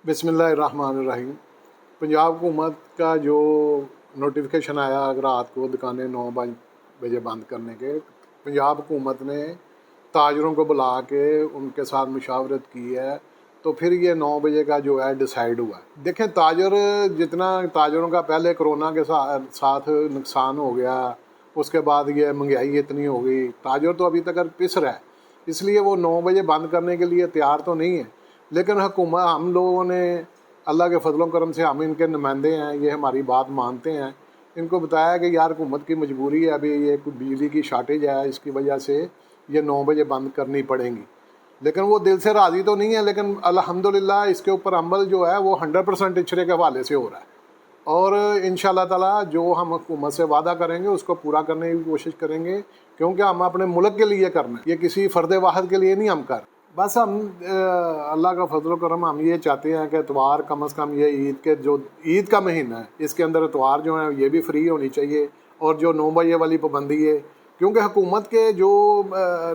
बिस्मिल्लाहिर्रहमानिर्रहीम। पंजाब हुकूमत का जो नोटिफिकेशन आया रात को दुकानें 9 बजे बंद करने के, पंजाब हुकूमत ने ताजरों को बुला के उनके साथ मुशावरत की है, तो फिर ये 9 बजे का जो है डिसाइड हुआ है। देखें, जितना ताजरों का पहले कोरोना के साथ नुकसान हो गया, उसके बाद ये महंगाई इतनी हो गई, ताजर तो अभी तक पिस रहा है, इसलिए वो 9 बजे बंद करने के लिए तैयार तो नहीं है। लेकिन हुकूमत, हम लोगों ने अल्लाह के फजल करम से, हम इनके नुमाइंदे हैं, ये हमारी बात मानते हैं, इनको बताया कि यार हुकूमत की मजबूरी है, अभी ये कुछ बिजली की शार्टेज है, इसकी वजह से ये 9 बजे बंद करनी पड़ेंगी। लेकिन वो दिल से राज़ी तो नहीं है, लेकिन अल्हम्दुलिल्लाह इसके ऊपर अमल जो है वो 100% इशरे के हवाले से हो रहा है, और इंशाअल्लाह ताला जो हम हुकूमत से वादा करेंगे उसको पूरा करने की कोशिश करेंगे, क्योंकि हम अपने मुल्क के लिए करना है, ये किसी फ़र्द वाहिद के लिए नहीं हम कर। बस हम अल्लाह का फजल करम, हम ये चाहते हैं कि इतवार कम से कम, ये ईद का महीना है, इसके अंदर इतवार जो है ये भी फ्री होनी चाहिए, और जो 9 बजे वाली पाबंदी है, क्योंकि हुकूमत के जो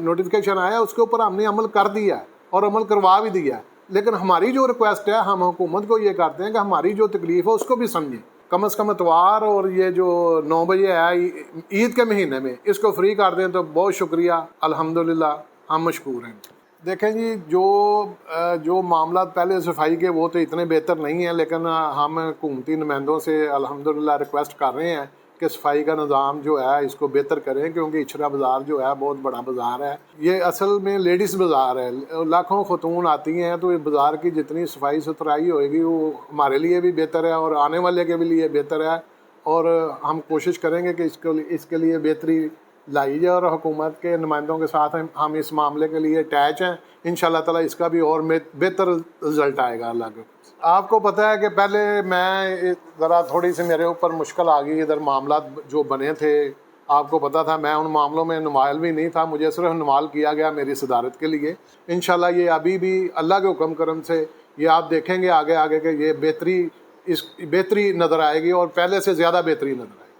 नोटिफिकेशन आया उसके ऊपर हमने अमल कर दिया है और अमल करवा भी दिया है। लेकिन हमारी जो रिक्वेस्ट है, हम हुकूमत को ये करते हैं कि हमारी जो तकलीफ़ है उसको भी समझें, कम से कम इतवार और ये जो 9 बजे है ईद के महीने में, इसको फ्री कर दें तो बहुत शुक्रिया, अल्हम्दुलिल्लाह हम मशकूर हैं। देखें जी, जो मामला पहले सफाई के वो तो इतने बेहतर नहीं है, लेकिन हम हुकूमती नुमाइंदों से अल्हम्दुलिल्लाह रिक्वेस्ट कर रहे हैं कि सफाई का निज़ाम जो है इसको बेहतर करें, क्योंकि इचरा बाज़ार जो है बहुत बड़ा बाज़ार है, ये असल में लेडीज़ बाज़ार है, लाखों खतून आती हैं, तो इस बाज़ार की जितनी सफाई सुथराई होएगी वो हमारे लिए भी बेहतर है और आने वाले के भी लिए बेहतर है, और हम कोशिश करेंगे कि इसके लिए बेहतरी लाई जाए, और हुकूमत के नुमाइंदों के साथ हम इस मामले के लिए अटैच हैं। इंशाअल्लाह ताला इसका भी और बेहतर रिज़ल्ट आएगा अल्लाह के। आपको पता है कि पहले मैं ज़रा थोड़ी सी मेरे ऊपर मुश्किल आ गई, इधर मामला जो बने थे, आपको पता था मैं उन मामलों में नुमाइल भी नहीं था, मुझे सिर्फ नुमाइल किया गया मेरी सदारत के लिए। इंशाअल्लाह ये अभी भी अल्लाह के हुक्म करम से ये आप देखेंगे आगे आगे के ये बेहतरी नज़र आएगी, और पहले से ज़्यादा बेहतरी नज़र आएगी।